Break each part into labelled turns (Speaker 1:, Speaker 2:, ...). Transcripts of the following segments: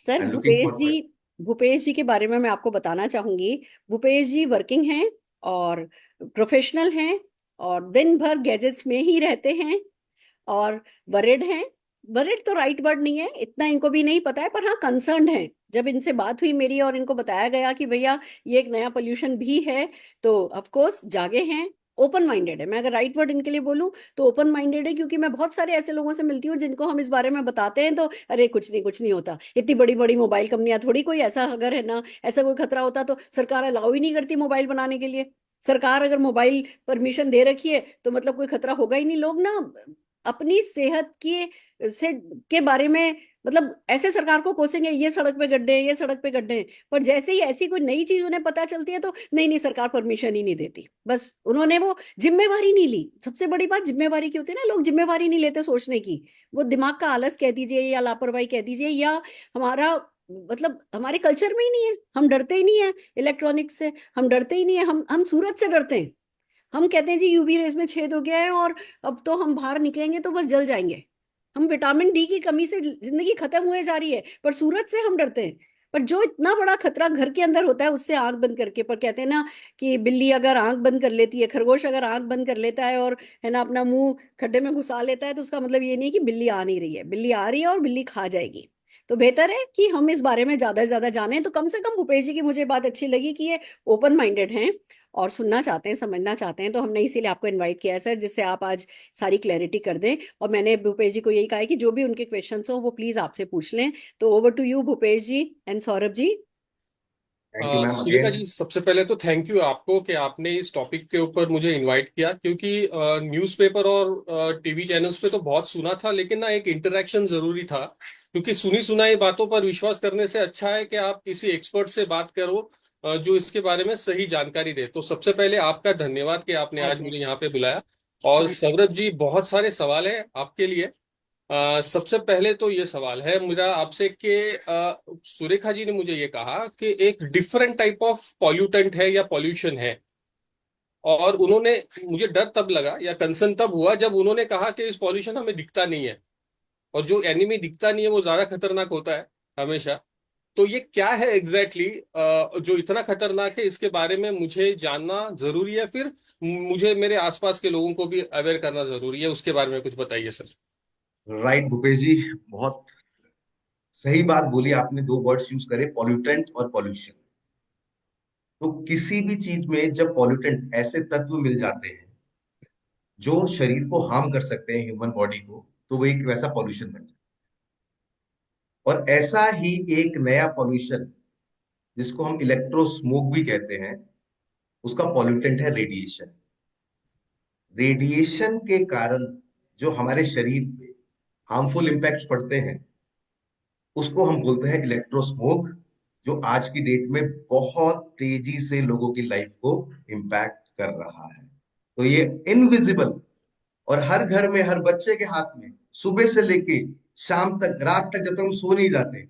Speaker 1: Sir,
Speaker 2: and looking for.
Speaker 1: Bhupesh ji के बारे में मैं आपको बताना चाहूंगी। भूपेश जी वर्किंग हैं और प्रोफेशनल हैं और दिन भर गैजेट्स में ही रहते हैं और वरिड हैं। वरिड तो राइट वर्ड नहीं है, इतना इनको भी नहीं पता है, पर हाँ कंसर्न्ड है। जब इनसे बात हुई मेरी और इनको बताया गया कि भैया ये एक नया पोल्यूशन भी है, तो ऑफ कोर्स जागे हैं। ओपन माइंडेड है, मैं अगर राइट वर्ड इनके लिए बोलूं तो ओपन माइंडेड है, क्योंकि मैं बहुत सारे ऐसे लोगों से मिलती हूँ जिनको हम इस बारे में बताते हैं तो अरे कुछ नहीं, कुछ नहीं होता, इतनी बड़ी बड़ी मोबाइल कंपनियां थोड़ी, कोई ऐसा अगर है ना, ऐसा कोई खतरा होता तो सरकार अलाउ ही नहीं करती मोबाइल बनाने के लिए। सरकार अगर मोबाइल परमिशन दे रखी है तो मतलब कोई खतरा होगा ही नहीं। लोग ना अपनी सेहत की से के बारे में मतलब ऐसे सरकार को कोसेंगे, ये सड़क पे गड्ढे हैं, ये सड़क पे गड्ढे हैं, पर जैसे ही ऐसी कोई नई चीज उन्हें पता चलती है तो नहीं नहीं, सरकार परमिशन ही नहीं देती। बस उन्होंने वो जिम्मेवारी नहीं ली। सबसे बड़ी बात जिम्मेवारी की होती है ना, लोग जिम्मेवारी नहीं लेते सोचने की। वो दिमाग का आलस कह दीजिए या लापरवाही कह दीजिए, या हमारा मतलब हमारे कल्चर में ही नहीं है। हम डरते ही नहीं है इलेक्ट्रॉनिक्स से, हम डरते ही नहीं है। हम सूरज से डरते हैं। हम कहते हैं जी यूवी रेस में छेद हो गया है और अब तो हम बाहर निकलेंगे तो बस जल जाएंगे। हम विटामिन डी की कमी से जिंदगी खत्म हुए जा रही है, पर सूरज से हम डरते हैं। पर जो इतना बड़ा खतरा घर के अंदर होता है उससे आंख बंद करके, पर कहते हैं ना कि बिल्ली अगर आंख बंद कर लेती है, खरगोश अगर आंख बंद कर लेता है और है ना अपना मुंह खड्डे में घुसा लेता है, तो उसका मतलब ये नहीं कि बिल्ली आ नहीं रही है, बिल्ली आ रही है और बिल्ली खा जाएगी। तो बेहतर है कि हम इस बारे में ज्यादा से ज्यादा जानें। तो कम से कम भूपेश जी की मुझे बात अच्छी लगी कि ये ओपन माइंडेड हैं और सुनना चाहते हैं, समझना चाहते हैं। तो हमने इसीलिए आपको इनवाइट किया है सर, जिससे आप आज सारी क्लैरिटी कर दें। और मैंने भूपेश जी को यही कहा है कि जो भी उनके क्वेश्चंस हो वो प्लीज आपसे पूछ लें। तो over to you Bhupesh ji and Saurabh ji.
Speaker 2: Thank you ma'am
Speaker 3: Sulekha
Speaker 2: again.
Speaker 3: जी, सबसे पहले तो थैंक यू आपको कि आपने इस टॉपिक के ऊपर मुझे इनवाइट किया, क्योंकि न्यूज़पेपर और टीवी चैनल्स पे तो बहुत सुना था, लेकिन ना एक इंटरेक्शन जरूरी था। क्योंकि सुनी सुनाई बातों पर विश्वास करने से अच्छा है कि आप किसी एक्सपर्ट से बात करो जो इसके बारे में सही जानकारी दे। तो सबसे पहले आपका धन्यवाद कि आपने
Speaker 1: माय
Speaker 3: आज मुझे
Speaker 1: प्लेजर।
Speaker 3: यहाँ पे बुलाया। और
Speaker 1: माय
Speaker 3: सौरभ जी, बहुत सारे सवाल हैं आपके लिए। सबसे पहले तो ये सवाल है मेरा आपसे कि सुरेखा जी ने मुझे ये कहा कि एक डिफरेंट टाइप ऑफ पॉल्यूटेंट है या पॉल्यूशन है। और उन्होंने, मुझे डर तब लगा या कंसर्न तब हुआ जब उन्होंने कहा कि इस पॉल्यूशन हमें दिखता नहीं है, और जो एनिमी दिखता नहीं है वो ज्यादा खतरनाक होता है हमेशा। तो ये क्या है एग्जैक्टली exactly, जो इतना खतरनाक है, इसके बारे में मुझे जानना जरूरी है। फिर मुझे मेरे आसपास के लोगों को भी अवेयर करना जरूरी है, उसके बारे में कुछ बताइए सर।
Speaker 2: राइट भूपेश जी, बहुत सही बात बोली आपने। दो वर्ड्स यूज करे, पॉल्यूटेंट और पॉल्यूशन। तो किसी भी चीज में जब पॉल्यूटेंट ऐसे तत्व मिल जाते हैं जो शरीर को हार्म कर सकते हैं, ह्यूमन बॉडी को, तो वो एक वैसा पॉल्यूशन बन जाता है। और ऐसा ही एक नया पॉल्यूशन जिसको हम इलेक्ट्रो स्मोक भी कहते हैं, उसका पॉल्यूटेंट है रेडिएशन। रेडिएशन के कारण जो हमारे शरीर पे हार्मफुल इम्पैक्ट्स पड़ते हैं उसको हम बोलते हैं इलेक्ट्रोस्मोक, जो आज की डेट में बहुत तेजी से लोगों की लाइफ को इम्पैक्ट कर रहा है। तो ये इनविजिबल, और हर घर में हर बच्चे के हाथ में, सुबह से लेके शाम तक, रात तक, जब तक हम सो नहीं जाते,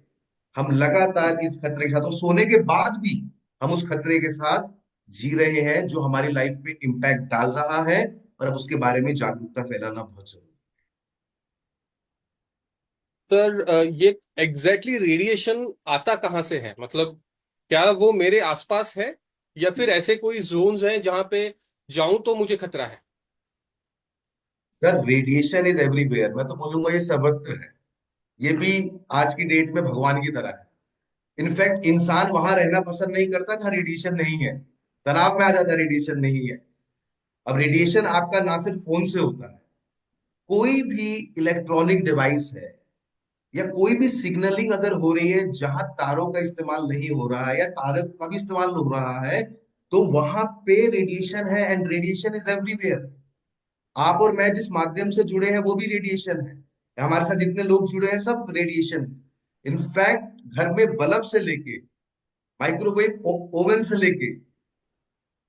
Speaker 2: हम लगातार इस खतरे के साथ, और सोने के बाद भी हम उस खतरे के साथ जी रहे हैं, जो हमारी लाइफ पे इम्पैक्ट डाल रहा है। और अब उसके बारे में जागरूकता फैलाना बहुत जरूरी
Speaker 3: सर, ये एग्जैक्टली रेडिएशन आता कहाँ से है? मतलब क्या वो मेरे आसपास है, या फिर ऐसे कोई जोन्स हैं जहां पे जाऊं तो मुझे खतरा है?
Speaker 2: है। Sir, radiation is everywhere. मैं तो बोलूंगा ये सर्वत्र है। ये भी आज की डेट में भगवान की तरह है। इनफैक्ट इंसान वहां रहना पसंद नहीं करता जहां रेडिएशन नहीं है। तनाव में आ जाता है, रेडिएशन नहीं है। अब रेडिएशन आपका ना सिर्फ फोन से होता है, कोई भी इलेक्ट्रॉनिक डिवाइस है या कोई भी सिग्नलिंग अगर हो रही है जहां तारों का इस्तेमाल नहीं हो रहा है या तारों का भी इस्तेमाल हो रहा है, तो वहां पे रेडिएशन है। And radiation is everywhere. आप और मैं जिस माध्यम से जुड़े हैं वो भी रेडिएशन है। हमारे साथ जितने लोग जुड़े हैं सब रेडिएशन। इनफैक्ट घर में बल्ब से लेके, माइक्रोवेव ओवन से लेके,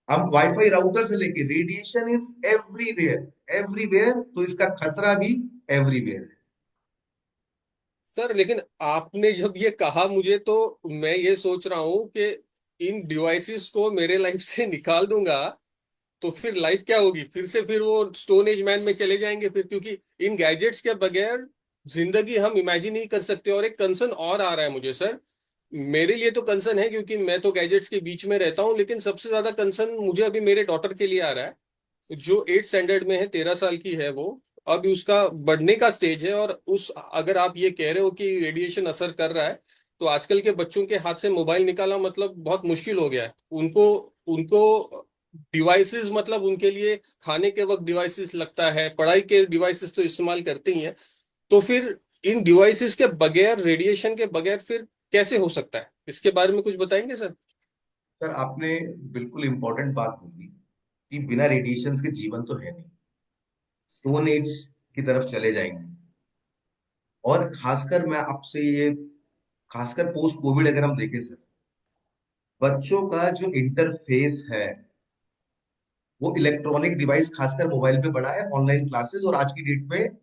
Speaker 2: हम वाईफाई राउटर से लेके, रेडिएशन इज एवरीवेयर। एवरीवेयर, तो इसका खतरा भी एवरीवेयर है।
Speaker 3: सर, लेकिन आपने जब ये कहा मुझे, तो मैं ये सोच रहा हूँ कि इन डिवाइसेस को मेरे लाइफ से निकाल दूंगा तो फिर लाइफ क्या होगी? फिर से फिर वो स्टोन एज मैन में चले जाएंगे फिर, क्योंकि इन गैजेट्स के बगैर जिंदगी हम इमेजिन ही कर सकते हैं। और एक कंसर्न और आ रहा है मुझे सर, मेरे लिए तो कंसर्न है क्योंकि मैं तो गैजेट्स के बीच में रहता हूँ, लेकिन सबसे ज्यादा कंसर्न मुझे अभी मेरे डॉटर के लिए आ रहा है, जो 8 स्टैंडर्ड में है, 13 साल की है वो। अभी उसका बढ़ने का स्टेज है, और उस अगर आप ये कह रहे हो कि रेडिएशन असर कर रहा है, तो आजकल के बच्चों के हाथ से मोबाइल निकालना मतलब बहुत मुश्किल हो गया है उनको। उनको डिवाइसेस मतलब उनके लिए खाने के वक्त डिवाइसेस लगता है, पढ़ाई के डिवाइसेस तो इस्तेमाल करते ही हैं। तो फिर इन डिवाइसेस के बगैर, रेडिएशन के बगैर फिर कैसे हो सकता है, इसके बारे में कुछ बताएंगे सर?
Speaker 2: सर आपने बिल्कुल इंपॉर्टेंट बात बोली कि बिना रेडिएशन के जीवन तो है नहीं, स्टोन एज की तरफ चले जाएंगे। और खासकर मैं आपसे ये, खासकर पोस्ट कोविड अगर हम देखें सर, बच्चों का जो इंटरफेस है वो इलेक्ट्रॉनिक डिवाइस खासकर मोबाइल पे बढ़ा है, ऑनलाइन क्लासेस, और आज की डेट में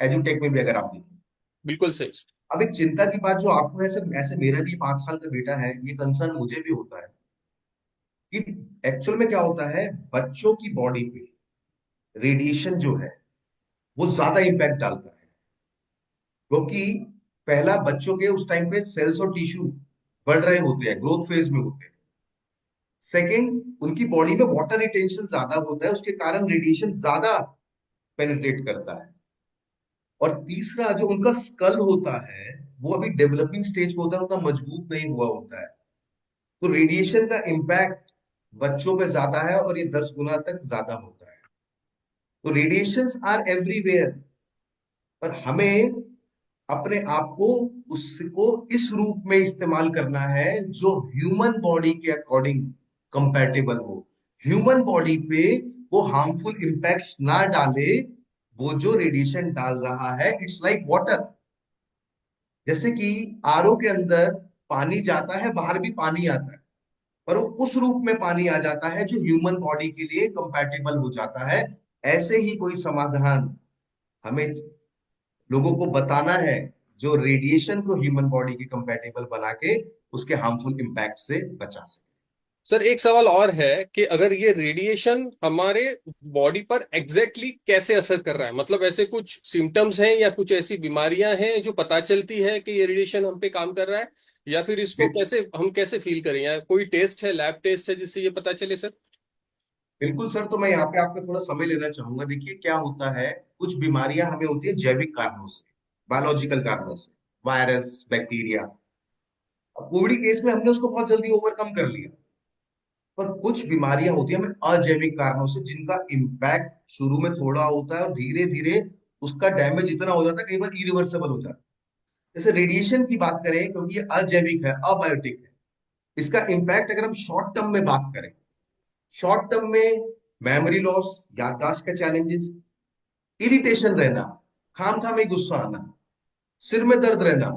Speaker 2: एजुटेक में भी अगर आप देखें।
Speaker 3: बिल्कुल सही।
Speaker 2: अब एक चिंता की बात जो आपको है सर, ऐसे मेरा भी 5 साल का बेटा है, ये कंसर्न मुझे भी होता है कि एक्चुअल में क्या होता है, बच्चों की बॉडी पे रेडिएशन जो है वो ज्यादा इंपैक्ट डालता है। क्योंकि पहला, बच्चों के उस टाइम पे सेल्स और टिश्यू बढ़ रहे होते हैं, ग्रोथ फेज में होते हैं। सेकंड, उनकी बॉडी में वाटर रिटेंशन ज्यादा होता है, उसके कारण रेडिएशन ज्यादा पेनिट्रेट करता है। और तीसरा, जो उनका स्कल होता है वो अभी डेवलपिंग स्टेज पे होता है, उतना मजबूत नहीं हुआ होता है। तो रेडिएशन का इम्पैक्ट बच्चों पे ज्यादा है, और ये 10 गुना तक ज्यादा होता है। तो रेडिएशंस आर एवरीवेयर, पर हमें अपने आप को उसको इस रूप में इस्तेमाल करना है जो ह्यूमन बॉडी के अकॉर्डिंग कंपैटिबल हो। ह्यूमन बॉडी पे वो हार्मफुल इम्पैक्ट ना डाले। वो जो रेडिएशन डाल रहा है, इट्स लाइक वाटर। जैसे कि आरओ के अंदर पानी जाता है, बाहर भी पानी आता है, पर वो उस रूप में पानी आ जाता है जो ह्यूमन बॉडी के लिए कंपैटिबल हो जाता है। ऐसे ही कोई समाधान हमें लोगों को बताना है जो रेडिएशन को ह्यूमन बॉडी के कंपैटिबल बना के उसके हार्मफुल इम्पैक्ट से बचा सके।
Speaker 3: सर एक सवाल और है कि अगर ये रेडिएशन हमारे बॉडी पर एग्जैक्टली कैसे असर कर रहा है, मतलब ऐसे कुछ सिम्टम्स हैं या कुछ ऐसी बीमारियां हैं जो पता चलती है कि ये रेडिएशन हम पे काम कर रहा है, या फिर इसको कैसे हम कैसे फील करें, या कोई टेस्ट है, लैब टेस्ट है जिससे ये पता चले सर?
Speaker 2: बिल्कुल सर, तो मैं यहाँ पे आपका थोड़ा समय लेना चाहूंगा। देखिए क्या होता है, कुछ बीमारियां हमें होती है जैविक कारणों से, बायोलॉजिकल कारणों से, वायरस, बैक्टीरिया। अब कोविड केस में हमने उसको बहुत जल्दी ओवरकम कर लिया। पर कुछ बीमारियां होती हैं हमें अजैविक कारणों से, जिनका इम्पैक्ट शुरू में थोड़ा होता है और धीरे धीरे उसका डैमेज इतना हो जाता है, कई बार इरिवर्सेबल हो जाता है। जैसे रेडिएशन की बात करें, क्योंकि ये अजैविक है, अबायोटिक है, इसका इम्पैक्ट अगर हम शॉर्ट टर्म में बात करें, शॉर्ट टर्म में मेमोरी लॉस, याददाश्त के चैलेंजेस, इरिटेशन रहना, खाम खाम में गुस्सा आना, सिर में दर्द रहना,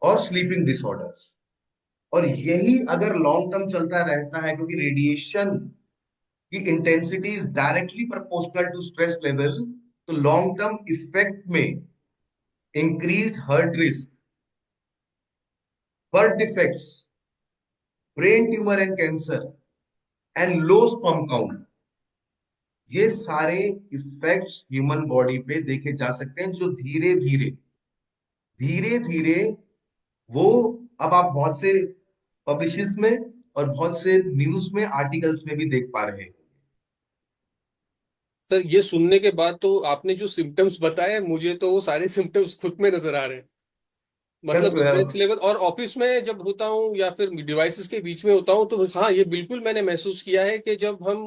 Speaker 2: और स्लीपिंग डिसऑर्डर्स। और यही अगर लॉन्ग टर्म चलता रहता है, क्योंकि रेडिएशन की intensity is directly proportional to stress level, तो लॉन्ग टर्म इफेक्ट में increase heart risk, birth defects, brain tumour and cancer, and low sperm count, ये सारे इफेक्ट्स ह्यूमन बॉडी पे देखे जा सकते हैं, जो धीरे धीरे धीरे धीरे वो, अब आप बहुत से पब्लिशेस में और बहुत से न्यूज में, आर्टिकल्स में भी देख पा रहे हैं।
Speaker 3: सर ये सुनने के बाद तो आपने जो सिम्टम्स बताए, मुझे तो वो सारे सिम्टम्स खुद में नजर आ रहे हैं। मतलब
Speaker 2: सर
Speaker 3: स्ट्रेस लेवल, और ऑफिस में जब होता हूँ या फिर डिवाइसेस के बीच में होता हूँ, तो हाँ ये बिल्कुल मैंने महसूस किया है कि जब हम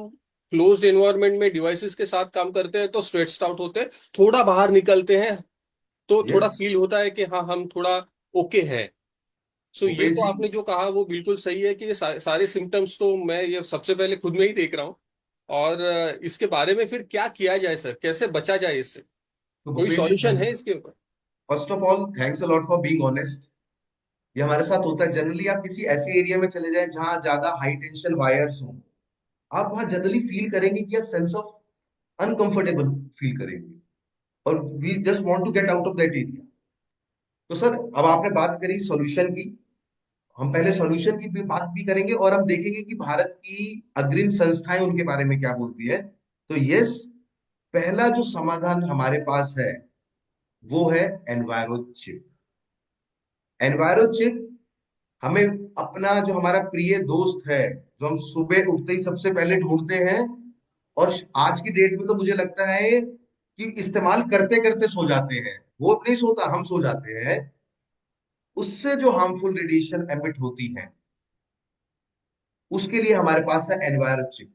Speaker 3: क्लोज्ड एनवायरनमेंट में डिवाइसेस के साथ काम करते हैं तो स्ट्रेस्ड आउट होते हैं, थोड़ा बाहर निकलते हैं तो थोड़ा
Speaker 2: यस
Speaker 3: फील होता है कि हाँ हम थोड़ा ओके हैं। सो ये
Speaker 2: भूपेश
Speaker 3: तो
Speaker 2: जी,
Speaker 3: आपने जो कहा वो बिल्कुल सही है कि ये सारे सिम्टम्स तो मैं ये सबसे पहले खुद में ही देख रहा हूँ। और इसके बारे में फिर क्या किया जाए सर, कैसे बचा जाए इससे?
Speaker 2: तो
Speaker 3: कोई
Speaker 2: भूपेश जी,
Speaker 3: सॉल्यूशन है इसके ऊपर?
Speaker 2: First of all thanks a lot for being honest. ये हमारे साथ होता है जनरली। आप किसी ऐसे एरिया में चले जाएं जहां ज्यादा हाई टेंशन वायर्स हो, आप वहां जनरली फील करेंगे कि सेंस ऑफ अनकंफर्टेबल फील करेंगे, और we just want to get out of that area. तो सर, अब आपने बात करी सॉल्यूशन की, हम पहले सॉल्यूशन की भी बात भी करेंगे, और हम देखेंगे कि भारत की अग्रणी संस्थाएं उनके बारे में क्या बोलती है। तो यस, पहला जो समाधान हमारे पास है वो है एनवायरो चिप। एनवायरो चिप हमें अपना जो हमारा प्रिय दोस्त है, जो हम सुबह उठते ही सबसे पहले ढूंढते हैं, और आज की डेट में तो मुझे लगता है कि इस्तेमाल करते करते सो जाते हैं। वो नहीं सोता, हम सो जाते हैं। उससे जो हार्मफुल रेडिएशन एमिट होती है, उसके लिए हमारे पास है एनवायरो चिप।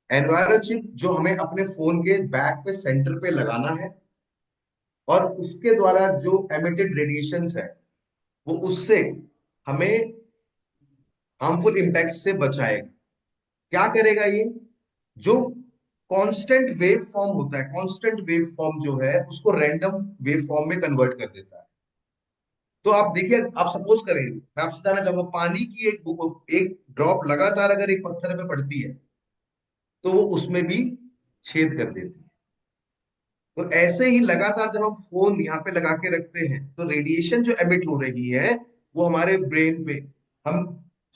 Speaker 2: एनवायरो चिप जो हमें अपने फोन के बैक पे सेंटर पे लगाना है, और उसके द्वारा जो एमिटेड रेडिएशंस है, वो उससे हमें हार्मफुल इम्पैक्ट से बचाएगा। क्या करेगा ये? जो कांस्टेंट वेव फॉर्म होता है, कांस्टेंट वेव फॉर्म जो है उसको रैंडम वेव फॉर्म में कन्वर्ट कर देता है। तो आप देखिए, आप सपोज करें, मैं आपसे जानना चाहूंगा, पानी की एक ड्रॉप लगातार अगर एक पत्थर पे पड़ती है, तो वो उसमें भी छेद कर देती है। तो ऐसे ही लगातार जब हम फोन यहाँ पे लगा के रखते हैं, तो रेडिएशन जो एमिट हो रही है वो हमारे ब्रेन पे, हम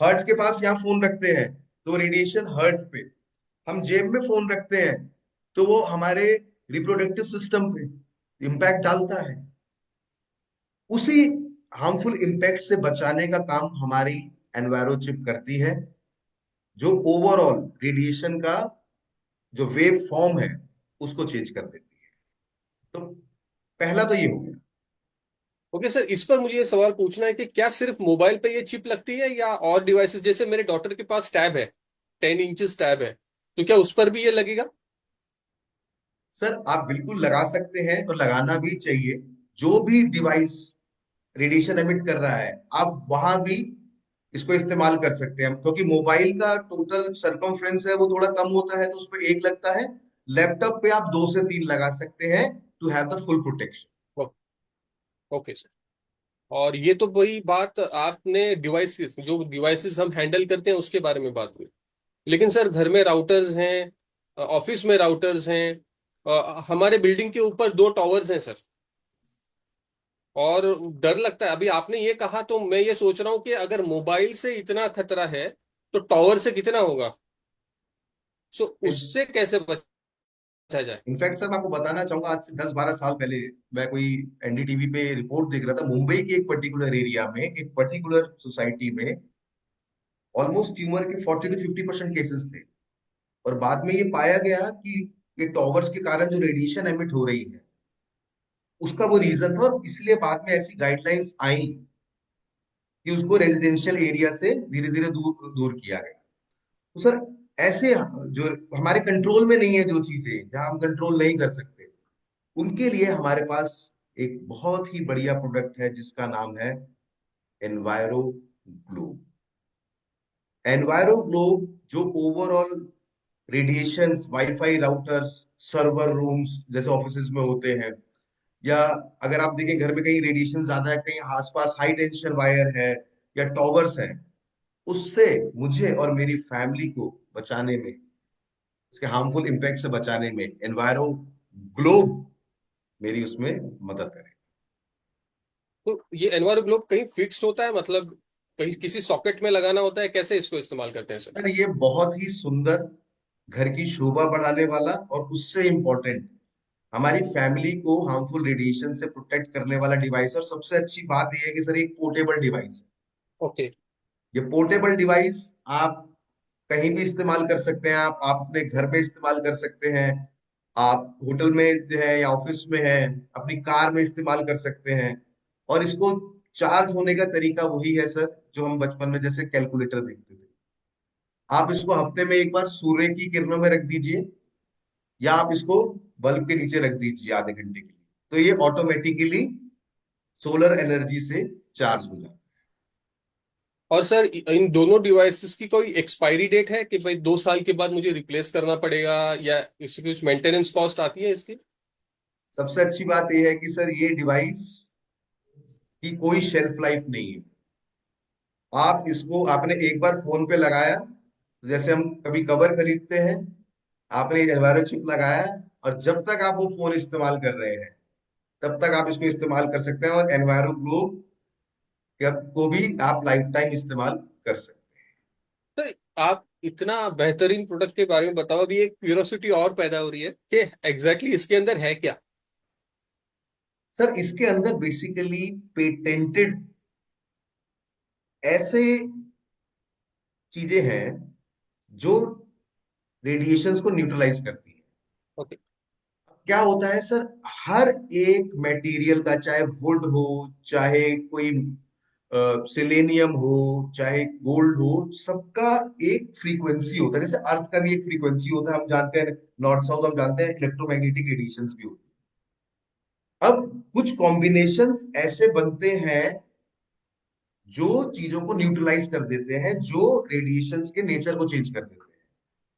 Speaker 2: हार्ट के पास यहाँ फोन रखते हैं तो रेडिएशन हार्ट पे, हम जेब में फोन रखते हैं तो वो हमारे रिप्रोडक्टिव सिस्टम पे इम्पैक्ट डालता है। उसी हार्मफुल इम्पैक्ट से बचाने का काम हमारी एनवायरो चिप करती है, जो ओवरऑल रेडिएशन का जो वेव फॉर्म है उसको चेंज कर देती है। तो पहला तो ये हो गया।
Speaker 3: ओके सर, इस पर मुझे ये सवाल पूछना है कि क्या सिर्फ मोबाइल पे ये चिप लगती है या और डिवाइसेस, जैसे मेरे डॉटर के पास टैब है, 10 इंचेस टैब है, तो क्या उस पर भी ये लगेगा?
Speaker 2: सर आप बिल्कुल लगा सकते हैं और लगाना भी चाहिए। जो भी डिवाइस रेडिएशन एमिट कर रहा है, आप वहां भी इसको इस्तेमाल कर सकते हैं, क्योंकि मोबाइल का टोटल सरकमफ्रेंस है वो थोड़ा कम होता है, तो उस पर एक लगता है। लैपटॉप पे आप 2 से 3 लगा सकते हैं to have the full protection.
Speaker 3: Okay sir. और ये तो वही बात आपने डिवाइसेस, जो डिवाइसेस हम हैंडल करते हैं उसके बारे में बात हुई। लेकिन सर घर में राउटर्स हैं, ऑफिस में राउटर्स हैं, हमारे बिल्डिंग के ऊपर 2 टॉवर्स हैं सर। और डर लगता है, अभी आपने ये कहा तो मैं ये सोच रहा हूँ कि अगर मोबाइल से इतना खतरा है तो टॉवर से कितना होगा। सो उससे कैसे बचा जाए?
Speaker 2: इनफैक्ट सर मैं आपको बताना चाहूंगा, आज से 10-12 साल पहले मैं कोई एनडीटीवी पे रिपोर्ट देख रहा था। मुंबई के एक पर्टिकुलर एरिया में, एक पर्टिकुलर सोसाइटी में ऑलमोस्ट ट्यूमर के 40 to 50% केसेस थे। और बाद में ये पाया गया कि ये टॉवर्स के कारण जो रेडिएशन एमिट हो रही है, उसका वो रीजन था। और इसलिए बाद में ऐसी गाइडलाइंस आई कि उसको रेजिडेंशियल एरिया से धीरे धीरे दूर दूर किया गया। तो सर ऐसे जो हमारे कंट्रोल में नहीं है, जो चीजें जहां हम कंट्रोल नहीं कर सकते, उनके लिए हमारे पास एक बहुत ही बढ़िया प्रोडक्ट है जिसका नाम है एनवायरो ग्लोब। एनवायरो ग्लोब जो overall radiations, wifi routers, server rooms जैसे ऑफिसेज में होते हैं, या अगर आप देखें घर में कहीं रेडिएशन ज्यादा है, कहीं आसपास हाई टेंशन वायर है या टॉवर्स हैं, उससे मुझे और मेरी फैमिली को बचाने में, इसके हार्मफुल इम्पैक्ट से बचाने में एनवायरो ग्लोब मेरी उसमें मदद करे।
Speaker 3: तो ये एनवायरो ग्लोब कहीं फिक्स्ड होता है, मतलब कहीं किसी सॉकेट में लगाना होता है, कैसे इसको इस्तेमाल करते हैं सर?
Speaker 2: सर ये बहुत ही सुंदर, घर की शोभा बढ़ाने वाला, और उससे इम्पोर्टेंट हमारी फैमिली को हार्मफुल रेडिएशन से प्रोटेक्ट करने वाला डिवाइस। और सबसे अच्छी बात यह है कि सर एक पोर्टेबल डिवाइस है।
Speaker 3: ओके।
Speaker 2: ये पोर्टेबल डिवाइस आप कहीं भी इस्तेमाल कर सकते हैं। आप अपने घर में इस्तेमाल कर सकते हैं, आप होटल में जो है या ऑफिस में है, अपनी कार में इस्तेमाल कर सकते हैं। और इसको चार्ज होने का तरीका वही है सर, जो हम बचपन में जैसे कैलकुलेटर देखते थे। आप इसको हफ्ते में एक बार सूर्य की किरणों में रख दीजिए, या आप इसको बल्ब के नीचे रख दीजिए आधे घंटे के लिए, तो ये ऑटोमेटिकली सोलर एनर्जी से चार्ज हो जाता
Speaker 3: और सर इन दोनों डिवाइसेस की कोई एक्सपायरी डेट है कि भाई 2 साल के बाद मुझे रिप्लेस करना पड़ेगा, या इसकी कुछ मेंटेनेंस कॉस्ट आती है इसकी?
Speaker 2: है। सबसे अच्छी बात यह है कि सर ये डिवाइस की कोई शेल्फ लाइफ नहीं है। आप इसको, आपने एक बार फोन पे लगाया, तो जैसे हम कभी कवर खरीदते हैं, आपने एनवायरो चिप लगाया, और जब तक आप वो फोन इस्तेमाल कर रहे हैं तब तक आप इसको इस्तेमाल कर सकते हैं, और एनवायरो ग्लो को भी आप लाइफ टाइम इस्तेमाल कर सकते
Speaker 3: तो आप इतना बेहतरीन प्रोडक्ट के बारे में बताओ, अभी एक क्यूरियोसिटी और पैदा हो रही है कि एग्जैक्टली इसके अंदर है क्या।
Speaker 2: सर इसके अंदर बेसिकली पेटेंटेड ऐसे चीजें हैं जो रेडिएशंस को न्यूट्रलाइज करती है।
Speaker 3: ओके।
Speaker 2: क्या होता है सर, हर एक मटेरियल का, चाहे वुड हो, चाहे कोई सिलेनियम हो, चाहे गोल्ड हो, सबका एक फ्रीक्वेंसी होता है। जैसे अर्थ का भी एक फ्रीक्वेंसी होता है, हम जानते हैं नॉर्थ साउथ, हम जानते हैं इलेक्ट्रोमैग्नेटिक रेडिएशंस भी होती है। अब कुछ कॉम्बिनेशंस ऐसे बनते हैं जो चीजों को न्यूट्रलाइज कर देते हैं, जो रेडिएशंस के नेचर को चेंज कर देते हैं।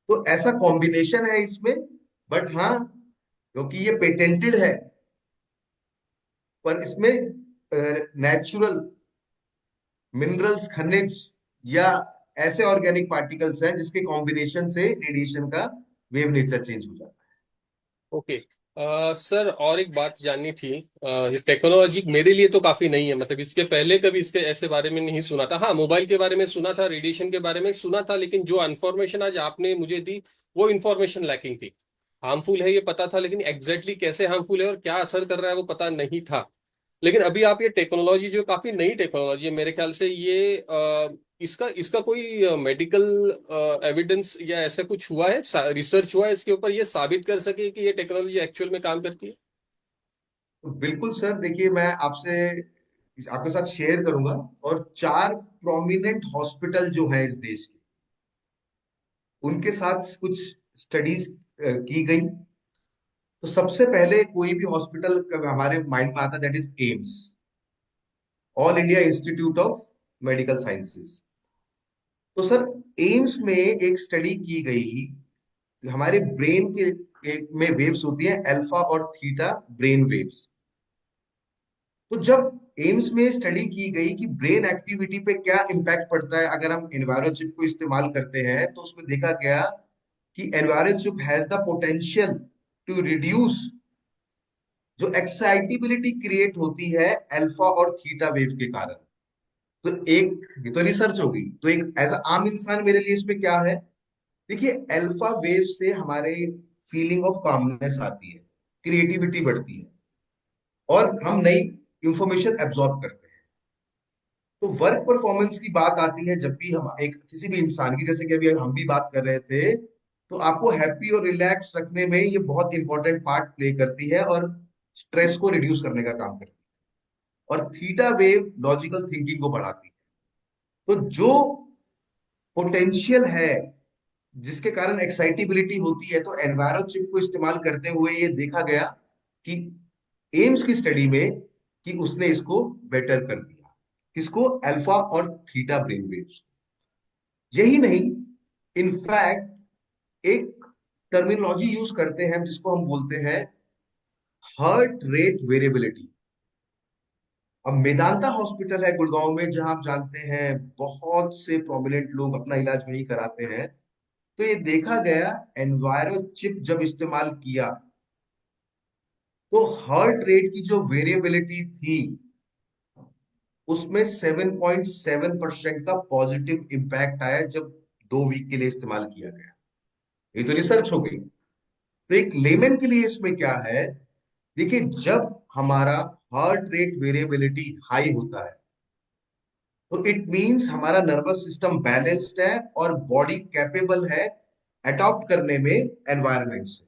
Speaker 2: तो ऐसा कॉम्बिनेशन है इसमें। बट हाँ, क्योंकि ये पेटेंटेड है, पर इसमें नेचुरल मिनरल्स, खनिज या ऐसे ऑर्गेनिक पार्टिकल्स हैं जिसके कॉम्बिनेशन से रेडिएशन का वेव नेचर चेंज हो जाता
Speaker 3: ओके। सर और एक बात जाननी थी। ये टेक्नोलॉजी मेरे लिए तो काफी नहीं है, मतलब इसके पहले कभी इसके ऐसे बारे में नहीं सुना था। हाँ, मोबाइल के बारे में सुना था, रेडिएशन के बारे में सुना था, लेकिन जो इन्फॉर्मेशन आज आपने मुझे दी वो इन्फॉर्मेशन लैकिंग थी। हार्मफुल है ये पता था, लेकिन एग्जैक्टली कैसे हार्मफुल है और क्या असर कर रहा है वो पता नहीं था। लेकिन अभी आप ये टेक्नोलॉजी जो काफी नई टेक्नोलॉजी है मेरे ख्याल से, ये इसका इसका कोई मेडिकल एविडेंस या ऐसा कुछ हुआ है, रिसर्च हुआ है इसके ऊपर, ये साबित कर सके कि ये टेक्नोलॉजी एक्चुअल में काम करती है?
Speaker 2: है। बिल्कुल सर, देखिए मैं आपसे आपके साथ शेयर करूंगा। और चार प्रोमिनेंट हॉस्पिटल जो है इस देश के, उनके साथ कुछ स्टडीज की गई। तो सबसे पहले कोई भी हॉस्पिटल हमारे माइंड में आता है, that is AIIMS, all India institute of medical sciences. तो सर एम्स में एक स्टडी की गई, हमारे ब्रेन के में वेव्स होती हैं, अल्फा और थीटा ब्रेन वेव्स। तो जब एम्स में स्टडी की गई कि ब्रेन एक्टिविटी पे क्या इम्पैक्ट पड़ता है अगर हम एनवायरो चिप को इस्तेमाल करते हैं, तो उसमें देखा गया कि enviro chip has the potential to reduce जो एक्साइटेबिलिटी क्रिएट होती है अल्फा और थीटा वेव के कारण। तो एक, ये तो रिसर्च होगी, तो एक एज अ आम इंसान मेरे लिए इसमें क्या है, देखिए अल्फा वेव से हमारे फीलिंग ऑफ कामनेस आती है, क्रिएटिविटी बढ़ती है, और हम नई इंफॉर्मेशन एब्जॉर्ब करते हैं। तो वर्क परफॉर्मेंस की बात आती है जब भी हम एक किसी भी इंसान की, जैसे कि अभी हम भी बात कर रहे थे, तो आपको हैप्पी और रिलैक्स रखने में ये बहुत इंपॉर्टेंट पार्ट प्ले करती है और स्ट्रेस को रिड्यूस करने का काम करती है। और थीटा वेव लॉजिकल थिंकिंग को बढ़ाती है। तो जो पोटेंशियल है जिसके कारण एक्साइटेबिलिटी होती है, तो एनवायरो चिप को इस्तेमाल करते हुए ये देखा गया कि एम्स की स्टडी में कि उसने इसको बेटर कर दिया। किसको? अल्फा और थीटा ब्रेन वेव्स। यही नहीं, इनफैक्ट एक टर्मिनोलॉजी यूज करते हैं जिसको हम बोलते हैं हार्ट रेट वेरिएबिलिटी। अब मेदांता हॉस्पिटल है गुड़गांव में, जहां आप जानते हैं बहुत से प्रोमिनेंट लोग अपना इलाज वहीं कराते हैं। तो ये देखा गया, एनवायरो चिप जब इस्तेमाल किया तो हार्ट रेट की जो वेरिएबिलिटी थी उसमें 7.7% का पॉजिटिव इंपैक्ट आया जब 2 वीक के लिए इस्तेमाल किया गया। ये तो रिसर्च हो गई। तो एक लेमन के लिए इसमें क्या है, देखिए जब हमारा हार्ट रेट वेरिएबिलिटी हाई होता है तो इट मींस हमारा नर्वस सिस्टम बैलेंस्ड है और बॉडी कैपेबल है अडॉप्ट करने में एनवायरनमेंट से।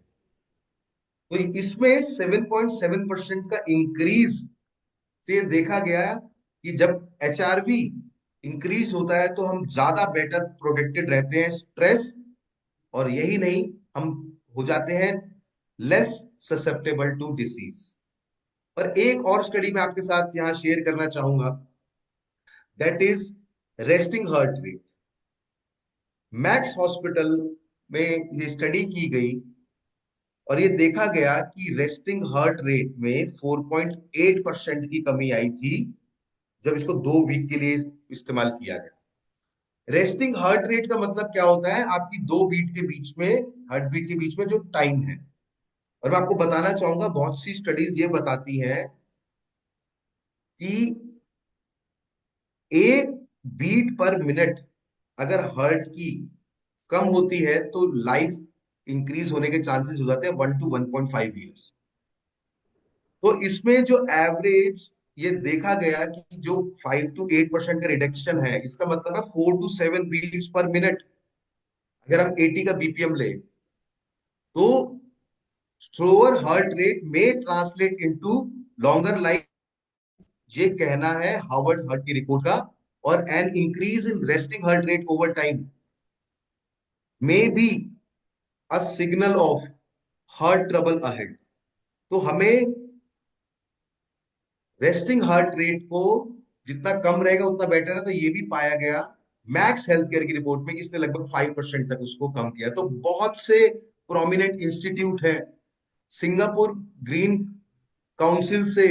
Speaker 2: तो इसमें 7.7% का इंक्रीज से देखा गया कि जब एचआरवी इंक्रीज होता है तो हम ज्यादा बेटर प्रोटेक्टेड रहते हैं स्ट्रेस, और यही नहीं, हम हो जाते हैं लेस ससेप्टेबल टू डिसीज। और एक और स्टडी मैं आपके साथ यहां शेयर करना चाहूंगा, that is resting heart rate. Max hospital में ये स्टडी की गई और ये देखा गया कि रेस्टिंग हार्ट रेट में 4.8% की कमी आई थी जब इसको 2 वीक के लिए इस्तेमाल किया गया। रेस्टिंग हार्ट रेट का मतलब क्या होता है, आपकी 2 बीट के बीच में, हार्ट बीट के बीच में जो टाइम है। और मैं आपको बताना चाहूंगा, बहुत सी स्टडीज ये बताती हैं कि 1 बीट पर मिनट अगर हार्ट की कम होती है तो लाइफ इंक्रीज होने के चांसेस हो जाते हैं 1 to 1.5 ईयर्स। तो इसमें जो एवरेज ये देखा गया कि जो 5 to 8% का रिडक्शन है, इसका मतलब है 4 to 7 बीट्स पर मिनट। अगर हम 80 का बीपीएम ले, तो स्लोअर हार्ट रेट में ट्रांसलेट इनटू लॉन्गर लाइफ, ये कहना है हार्वर्ड हार्ट की रिपोर्ट का। और an increase in resting heart rate over time may be a signal of heart trouble ahead. तो हमें रेस्टिंग हार्ट रेट को जितना कम रहेगा उतना बेटर है। तो ये भी पाया गया मैक्स हेल्थ केयर की रिपोर्ट में कि इसने लगभग 5% तक उसको कम किया। तो बहुत से प्रोमिनेंट इंस्टीट्यूट है, सिंगापुर ग्रीन काउंसिल से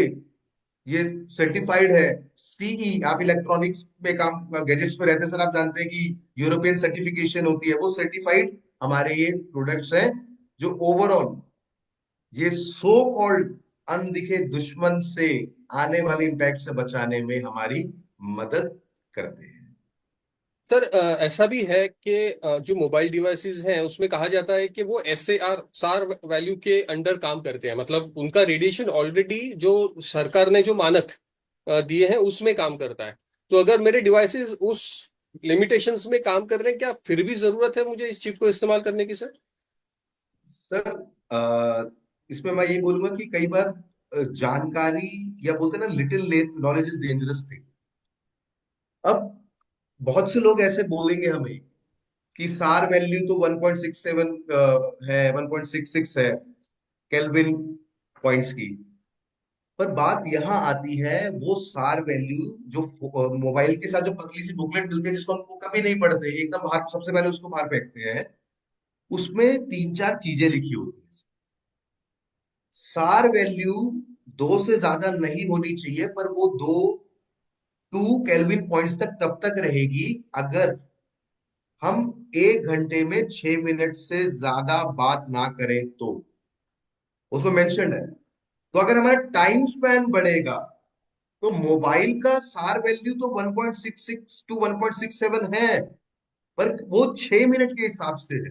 Speaker 2: ये सर्टिफाइड है। सीई, आप इलेक्ट्रॉनिक्स में काम, गैजेट्स में रहते हैं सर, आप जानते हैं कि यूरोपियन सर्टिफिकेशन होती है, वो सर्टिफाइड हमारे ये प्रोडक्ट्स हैं, जो ओवरऑल ये सो कॉल्ड अनदिखे दुश्मन से आने वाले इंपैक्ट से बचाने में हमारी मदद करते हैं।
Speaker 3: सर ऐसा भी है कि जो मोबाइल डिवाइसेस हैं उसमें कहा जाता है कि वो एसएआर सार वैल्यू के अंडर काम करते हैं, मतलब उनका रेडिएशन ऑलरेडी जो सरकार ने जो मानक दिए हैं उसमें काम करता है। तो अगर मेरे डिवाइसेस उस लिमिटेशंस में काम कर रहे हैं, क्या फिर भी जरूरत है मुझे इस चिप को इस्तेमाल करने की सर?
Speaker 2: सर, इसमें मैं ये बोलूंगा कि कई बार जानकारी, या बोलते हैं ना little knowledge is dangerous thing. अब बहुत से लोग ऐसे बोलेंगे हमें कि सार वैल्यू तो 1.67 है, 1.66 है केल्विन पॉइंट्स की। पर बात यहां आती है, वो सार वैल्यू जो मोबाइल के साथ जो पतली सी बुकलेट मिलती है, जिसको हम कभी नहीं पढ़ते, एकदम बाहर सबसे पहले उसको बाहर फेंकते हैं, उसमें 3 4 चीजें लिखी होती है। सार वैल्यू 2 से ज्यादा नहीं होनी चाहिए, पर वो 2 केल्विन पॉइंट्स तक तब तक रहेगी अगर हम 1 घंटे में 6 मिनट से ज्यादा बात ना करें तो। उसमें मेंशन है। तो अगर हमारा टाइम स्पैन बढ़ेगा, तो मोबाइल का सार वैल्यू तो 1.66 टू 1.67 है, पर वो 6 मिनट के हिसाब से है।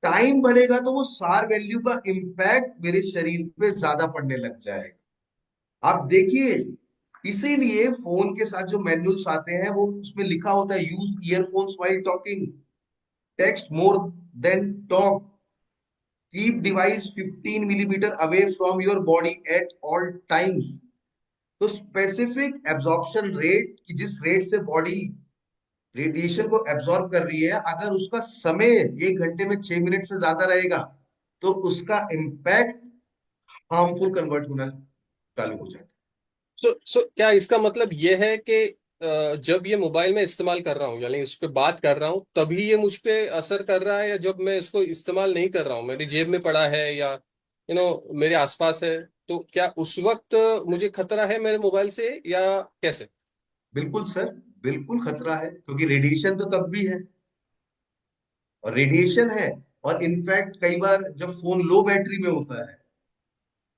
Speaker 2: टाइम बढ़ेगा तो वो सार वैल्यू का इम्पैक्ट मेरे शरीर पे ज्यादा पड़ने लग जाएगा। आप देखिए, इसीलिए फोन के साथ जो मैनुअल्स आते हैं, वो उसमें लिखा होता है use earphones while talking, text more than talk, keep device 15 millimetre away from your body at all times. तो स्पेसिफिक एब्जॉर्प्शन रेट, कि जिस रेट से बॉडी रेडिएशन को एब्जॉर्ब कर रही है, अगर उसका समय 1 घंटे में 6 मिनट से ज्यादा रहेगा, तो उसका इम्पैक्ट हार्मफुल कन्वर्ट होना चालू हो जाता है।
Speaker 3: सो क्या इसका मतलब ये है कि जब ये मोबाइल में इस्तेमाल कर रहा हूँ, यानी इस पे बात कर रहा हूँ, तभी ये मुझ पे असर कर रहा है, या जब मैं इसको इस्तेमाल नहीं कर रहा हूँ, मेरी जेब में पड़ा है या मेरे आसपास है, तो क्या उस वक्त मुझे खतरा है मेरे मोबाइल से या कैसे?
Speaker 2: बिल्कुल सर, बिल्कुल खतरा है, क्योंकि रेडिएशन तो तब भी है, और रेडिएशन है। और इनफैक्ट कई बार जब फोन लो बैटरी में होता है,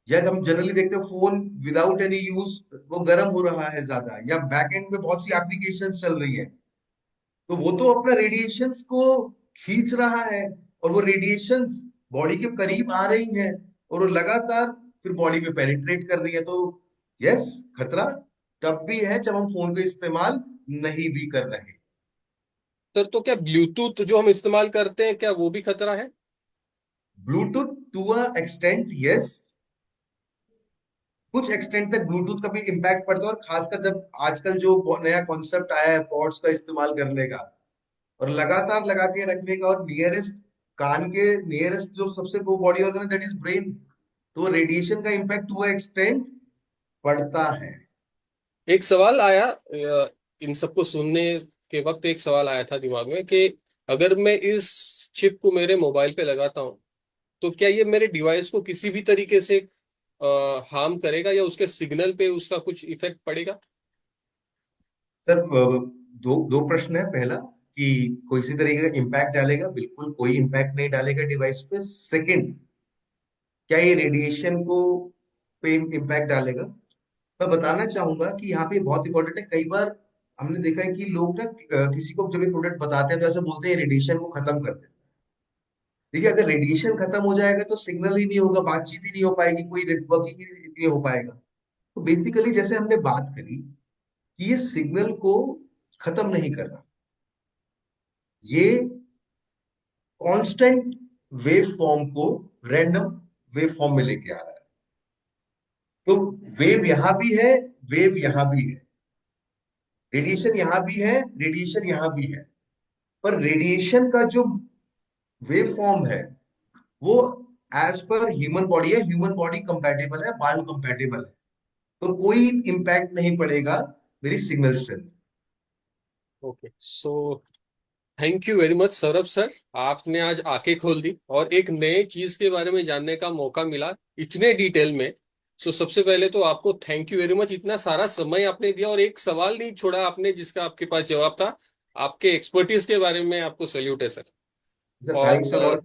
Speaker 2: या हम जनरली देखते हैं फोन विदाउट एनी यूज वो गर्म हो रहा है ज्यादा, या बैक एंड में बहुत सी एप्लीकेशंस चल रही हैं, तो वो तो अपना रेडिएशंस को खींच रहा है, और वो रेडिएशंस बॉडी के करीब आ रही हैं, और वो लगातार फिर बॉडी में पेनिट्रेट कर रही है। तो यस, खतरा तब भी है जब हम फोन को इस्तेमाल नहीं भी कर रहे।
Speaker 3: तो क्या ब्लूटूथ जो हम इस्तेमाल करते हैं, क्या वो भी खतरा है?
Speaker 2: Bluetooth to a extent yes, कुछ एक्सटेंट तक ब्लूटूथ का भी इम्पैक्ट पड़ता है, और खासकर जब आजकल जो नया कॉन्सेप्ट आया है पॉड्स का इस्तेमाल करने का, और लगातार लगा के रखने का, और नियरेस्ट कान के नियरेस्ट जो सबसे वो बॉडी ऑर्गन है, दैट इज ब्रेन। तो रेडिएशन का इम्पैक्ट टू एक्सटेंट पड़ता है।
Speaker 3: एक सवाल आया इन सबको सुनने के वक्त एक सवाल आया था दिमाग में कि अगर मैं इस चिप को मेरे मोबाइल पे लगाता हूँ, तो क्या ये मेरे डिवाइस को किसी भी तरीके से हार्म करेगा, या उसके सिग्नल पे उसका कुछ इफेक्ट पड़ेगा?
Speaker 2: सर, दो दो प्रश्न है। पहला, कि कोई इसी तरीके का इम्पैक्ट डालेगा? बिल्कुल कोई इम्पैक्ट नहीं डालेगा डिवाइस पे। सेकंड, क्या ये रेडिएशन को पे इम्पैक्ट डालेगा? मैं बताना चाहूंगा कि यहाँ पे बहुत इंपॉर्टेंट है। कई बार हमने देखा है कि लोग ना किसी को जब ये प्रोडक्ट बताते हैं, तो ऐसे बोलते हैं रेडिएशन को खत्म कर देते हैं। देखिए, अगर रेडिएशन खत्म हो जाएगा तो सिग्नल ही नहीं होगा, बातचीत ही नहीं हो पाएगी, कोई नेटवर्किंग ये हो पाएगा। तो बेसिकली जैसे हमने बात करी कि ये सिग्नल को खत्म नहीं करना, ये कांस्टेंट वेव फॉर्म को रैंडम वेव फॉर्म में लेके आ रहा है। तो वेव यहां भी है, वेव यहां भी है, रेडिएशन यहां भी है, रेडिएशन यहां भी है, पर रेडिएशन का जो वेव फॉर्म है वो एज पर ह्यूमन बॉडी है, ह्यूमन बॉडी कंपैटिबल है, बायो कंपैटिबल है, तो कोई इंपैक्ट नहीं पड़ेगा मेरी signal strength.
Speaker 3: Okay, so thank you very much Saurabh sir, आपने आज आंखें खोल दी और एक नए चीज के बारे में जानने का मौका मिला इतने डिटेल में। सो सबसे पहले तो आपको थैंक यू वेरी मच, इतना सारा समय आपने दिया और एक सवाल नहीं छोड़ा आपने जिसका आपके पास जवाब था। आपके एक्सपर्टीज के बारे में आपको सैल्यूट है सर।
Speaker 2: सर थैंक्स
Speaker 3: और
Speaker 2: अ लॉट।